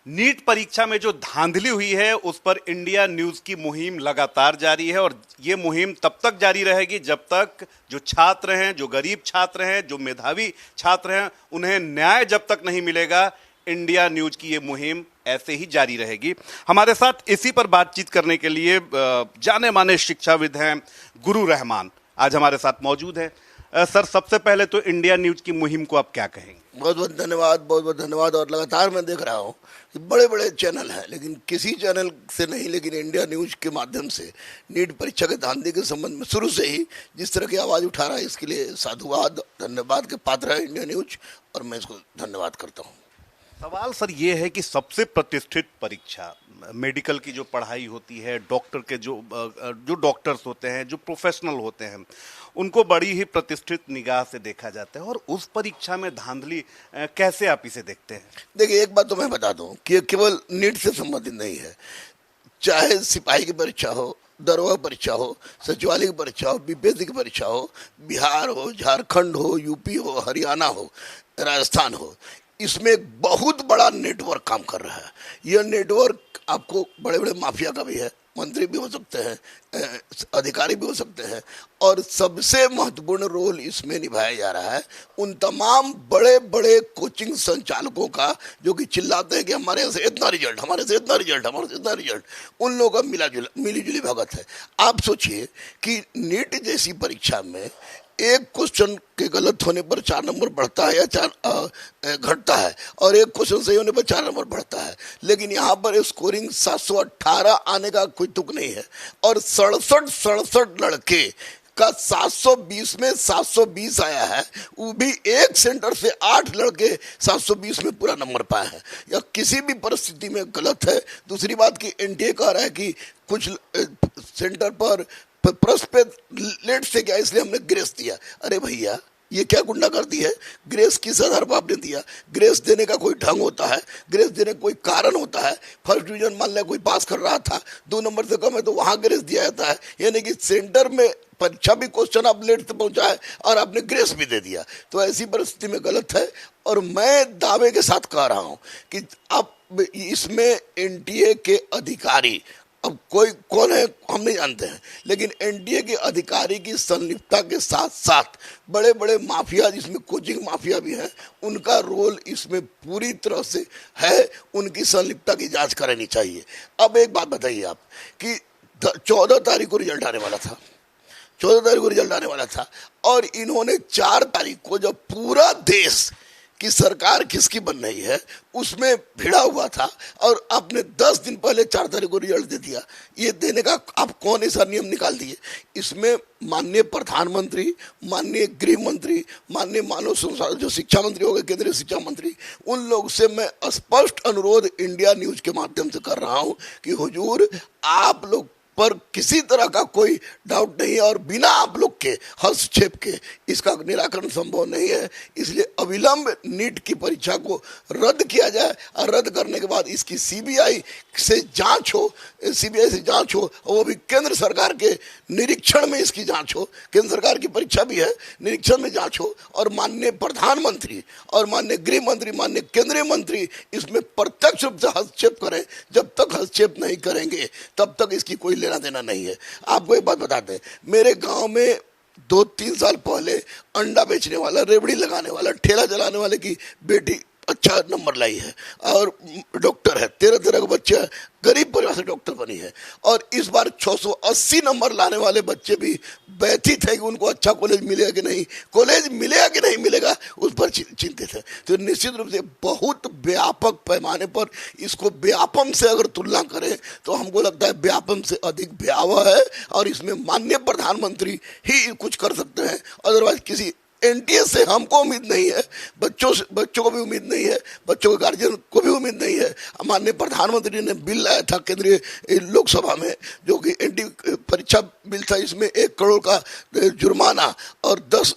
NEET परीक्षा में जो धांधली हुई है उस पर इंडिया न्यूज की मुहिम लगातार जारी है और ये मुहिम तब तक जारी रहेगी जब तक जो छात्र हैं, जो गरीब छात्र हैं, जो मेधावी छात्र हैं, उन्हें न्याय जब तक नहीं मिलेगा, इंडिया न्यूज की ये मुहिम ऐसे ही जारी रहेगी। हमारे साथ इसी पर बातचीत करने के लिए जाने माने शिक्षाविद हैं गुरु रहमान आज हमारे साथ मौजूद हैं। सर, सबसे पहले तो इंडिया न्यूज की मुहिम को आप क्या कहेंगे? बहुत बहुत धन्यवाद, बहुत बहुत धन्यवाद। और लगातार मैं देख रहा हूँ कि बड़े बड़े चैनल हैं, लेकिन किसी चैनल से नहीं, लेकिन इंडिया न्यूज के माध्यम से नीट परीक्षा के धांधली के संबंध में शुरू से ही जिस तरह की आवाज़ उठा रहा है, इसके लिए साधुवाद, धन्यवाद के पात्र है इंडिया न्यूज, और मैं इसको धन्यवाद करता हूँ। सवाल सर ये है कि सबसे प्रतिष्ठित परीक्षा, मेडिकल की जो पढ़ाई होती है, डॉक्टर के जो डॉक्टर्स होते हैं, जो प्रोफेशनल होते हैं, उनको बड़ी ही प्रतिष्ठित निगाह से देखा जाता है, और उस परीक्षा में धांधली कैसे आप इसे देखते हैं? देखिए, एक बात तो मैं बता दूं कि ये केवल नीट से संबंधित नहीं है। चाहे सिपाही की परीक्षा हो, दरोगा परीक्षा हो, सचिवालय की परीक्षा हो, बीपीएससी की परीक्षा हो, बिहार हो, झारखंड हो, यूपी हो, हरियाणा हो, राजस्थान हो, इसमें एक बहुत बड़ा नेटवर्क काम कर रहा है। यह नेटवर्क आपको बड़े बड़े माफिया का भी है, मंत्री भी हो सकते हैं, अधिकारी भी हो सकते हैं, और सबसे महत्वपूर्ण रोल इसमें निभाया जा रहा है उन तमाम बड़े बड़े कोचिंग संचालकों का, जो कि चिल्लाते हैं कि हमारे यहाँ से इतना रिजल्ट, हमारे से इतना रिजल्ट, हमारे से इतना रिजल्ट। उन लोगों का मिली जुली भगत है। आप सोचिए कि नीट जैसी परीक्षा में एक क्वेश्चन के गलत होने पर 4 नंबर बढ़ता है या 4 घटता है, और एक क्वेश्चन सही होने पर 4 नंबर बढ़ता है, लेकिन यहाँ पर स्कोरिंग 718 आने का कोई तुक नहीं है, और 67 लड़के का 720 में 720 आया है। वो भी एक सेंटर से 8 लड़के 720 में पूरा नंबर पाए हैं। या किसी भी परिस्थिति में गलत है। दूसरी बात कि एनटीए कह रहा है कि कुछ सेंटर पर प्रश्न पे लेट से गया, इसलिए हमने ग्रेस दिया। अरे भैया, ये क्या गुंडागर्दी है? ग्रेस किस आधार पर आपने दिया? ग्रेस देने का कोई ढंग होता है, ग्रेस देने का कोई कारण होता है। फर्स्ट डिवीजन मान लिया कोई पास कर रहा था, 2 नंबर से कम है, तो वहां ग्रेस दिया जाता है। यानी कि सेंटर में परीक्षा भी क्वेश्चन आप लेट से पहुंचा है और आपने ग्रेस भी दे दिया, तो ऐसी परिस्थिति में गलत है। और मैं दावे के साथ कह रहा हूं कि आप इसमें एनटीए के अधिकारी, अब कोई कौन है हम नहीं जानते हैं, लेकिन एनटीए के अधिकारी की संलिप्तता के साथ साथ बड़े बड़े माफिया, जिसमें कोचिंग माफिया भी हैं, उनका रोल इसमें पूरी तरह से है। उनकी संलिप्तता की जांच करानी चाहिए। अब एक बात बताइए आप कि 14 तारीख को रिजल्ट आने वाला था, 14 तारीख को रिजल्ट आने वाला था, और इन्होंने 4 तारीख को, जब पूरा देश कि सरकार किसकी बन रही है उसमें भिड़ा हुआ था, और आपने 10 दिन पहले 4 तारीख को रिजल्ट दे दिया। ये देने का आप कौन ऐसा नियम निकाल दिए? इसमें माननीय प्रधानमंत्री, माननीय गृह मंत्री, माननीय मानव संसाधन जो शिक्षा मंत्री हो गए, केंद्रीय शिक्षा मंत्री, उन लोग से मैं स्पष्ट अनुरोध इंडिया न्यूज के माध्यम से कर रहा हूं कि हुजूर, आप लोग पर किसी तरह का कोई डाउट नहीं है, और बिना आप लोग के हस्तक्षेप के इसका निराकरण संभव नहीं है। इसलिए अविलंब नीट की परीक्षा को रद्द किया जाए, और रद्द करने के बाद इसकी सीबीआई से जांच हो, वो भी केंद्र सरकार के निरीक्षण में इसकी जांच हो। केंद्र सरकार की परीक्षा भी है, निरीक्षण में जांच हो, और माननीय प्रधानमंत्री और माननीय गृह मंत्री, माननीय केंद्रीय मंत्री इसमें प्रत्यक्ष रूप से हस्तक्षेप करें। जब तक हस्तक्षेप नहीं करेंगे तब तक इसकी कोई लेना देना नहीं है। आपको एक बात बताते हैं, मेरे गांव में 2-3 साल पहले अंडा बेचने वाला, रेवड़ी लगाने वाला, ठेला चलाने वाले की बेटी अच्छा नंबर लाई है, और डॉक्टर है, 13 का बच्चा, गरीब परिवार से डॉक्टर बनी है। और इस बार 680 नंबर लाने वाले बच्चे भी व्यथित है कि उनको अच्छा कॉलेज मिलेगा कि नहीं, कॉलेज मिलेगा कि नहीं मिलेगा, उस पर चिंतित है। तो निश्चित रूप से बहुत व्यापक पैमाने पर इसको व्यापम से अगर तुलना करें तो हमको लगता है व्यापम से अधिक भयावह है, और इसमें माननीय प्रधानमंत्री ही कुछ कर सकते हैं। अदरवाइज किसी एनटीए से हमको उम्मीद नहीं है, बच्चों को भी उम्मीद नहीं है, बच्चों के गार्जियन को भी उम्मीद नहीं है। माननीय प्रधानमंत्री ने बिल लाया था केंद्रीय लोकसभा में, जो कि एनटीए परीक्षा बिल था, इसमें 1 करोड़ का जुर्माना और 10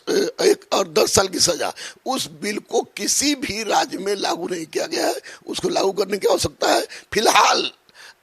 साल की सजा। उस बिल को किसी भी राज्य में लागू नहीं किया गया है, उसको लागू करने की आवश्यकता है। फिलहाल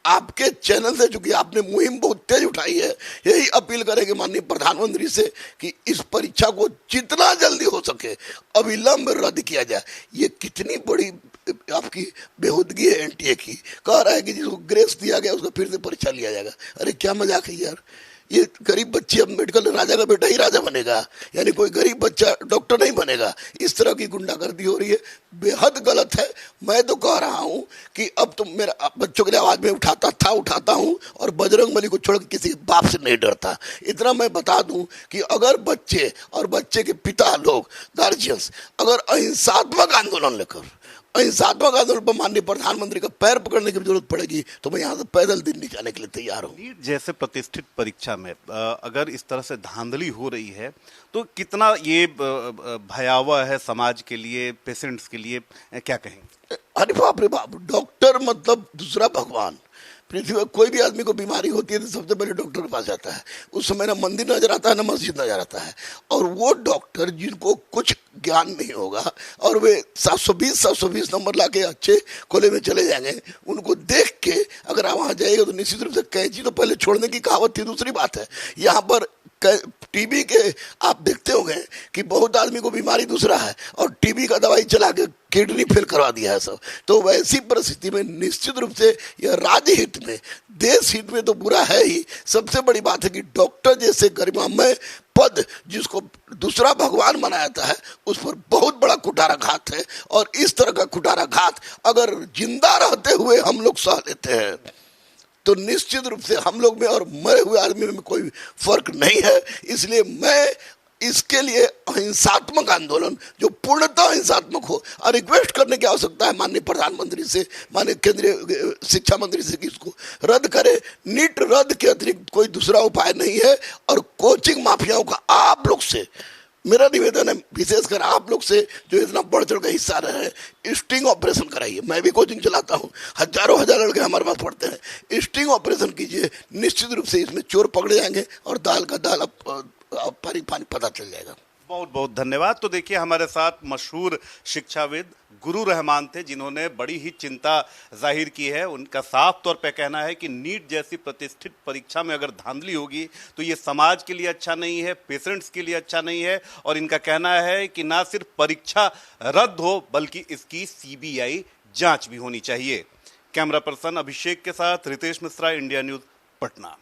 आपके चैनल से, चूंकि आपने मुहिम बहुत तेज उठाई है, यही अपील करेंगे माननीय प्रधानमंत्री से कि इस परीक्षा को जितना जल्दी हो सके अविलंब रद्द किया जाए। ये कितनी बड़ी आपकी बेहूदगी है एनटीए की। कह रहा है कि जिसको ग्रेस दिया गया उसका फिर से परीक्षा लिया जाएगा। अरे क्या मजाक है यार, ये गरीब बच्ची अब मेडिकल राजा का बेटा ही राजा बनेगा, यानी कोई गरीब बच्चा डॉक्टर नहीं बनेगा। इस तरह की गुंडागर्दी हो रही है, बेहद गलत है। मैं तो कह रहा हूं कि अब तो मेरा बच्चों के लिए आवाज में उठाता हूं और बजरंगबली को छोड़ किसी के बाप से नहीं डरता। इतना मैं बता दूं कि अगर बच्चे और बच्चे के पिता लोग गार्जियंस अगर अहिंसात्मक आंदोलन लेकर अहिंसात्मक आंदोलन पर माननीय प्रधानमंत्री का पैर पकड़ने की जरूरत पड़ेगी तो मैं यहाँ से पैदल दिल्ली जाने के लिए तैयार हूँ। नीट जैसे प्रतिष्ठित परीक्षा में अगर इस तरह से धांधली हो रही है तो कितना ये भयावह है समाज के लिए, पेशेंट्स के लिए, क्या कहेंगे? अरे बाप रे बाप, डॉक्टर मतलब दूसरा भगवान। पृथ्वी पर कोई भी आदमी को बीमारी होती है तो सबसे पहले डॉक्टर के पास जाता है। उस समय ना मंदिर नजर आता है ना मस्जिद नजर आता है। और वो डॉक्टर जिनको कुछ ज्ञान नहीं होगा और वे 720 नंबर लाके अच्छे खोले में चले जाएंगे, उनको देख के अगर आप वहां जाएगा तो निश्चित रूप से कैंची तो पहले छोड़ने की कहावत थी। दूसरी बात है, यहाँ पर टीबी के आप देखते होंगे कि बहुत आदमी को बीमारी दूसरा है और टीबी का दवाई चला के किडनी फेल करवा दिया है सब। तो वैसी परिस्थिति में निश्चित रूप से यह राज्य हित में, देश हित में तो बुरा है ही। सबसे बड़ी बात है कि डॉक्टर जैसे गरिमामय पद जिसको दूसरा भगवान माना जाता है, उस पर बहुत बड़ा कुठाराघात है। और इस तरह का कुठाराघात अगर जिंदा रहते हुए हम लोग सह लेते हैं तो निश्चित रूप से हम लोग में और मरे हुए आदमी में कोई फर्क नहीं है। इसलिए मैं इसके लिए अहिंसात्मक आंदोलन जो पूर्णतः अहिंसात्मक हो, और रिक्वेस्ट करने की आवश्यकता है माननीय प्रधानमंत्री से, माननीय केंद्रीय शिक्षा मंत्री से कि इसको रद्द करे। नीट रद्द के अतिरिक्त कोई दूसरा उपाय नहीं है। और कोचिंग माफियाओं का आप लोग से मेरा निवेदन है, विशेषकर आप लोग से जो इतना बढ़ चढ़ का हिस्सा रहे हैं, स्टिंग ऑपरेशन कराइए। मैं भी कोचिंग चलाता हूँ, हजारों हजार लड़के हमारे पास पढ़ते हैं। स्टिंग ऑपरेशन कीजिए, निश्चित रूप से इसमें चोर पकड़े जाएंगे और दाल का दाल पानी पानी पता चल जाएगा। बहुत बहुत धन्यवाद। तो देखिए हमारे साथ मशहूर शिक्षाविद गुरु रहमान थे जिन्होंने बड़ी ही चिंता जाहिर की है। उनका साफ तौर पे कहना है कि नीट जैसी प्रतिष्ठित परीक्षा में अगर धांधली होगी तो ये समाज के लिए अच्छा नहीं है, पेशेंट्स के लिए अच्छा नहीं है। और इनका कहना है कि ना सिर्फ परीक्षा रद्द हो बल्कि इसकी सीबीआई जांच भी होनी चाहिए। कैमरा पर्सन अभिषेक के साथ रितेश मिश्रा, इंडिया न्यूज, पटना।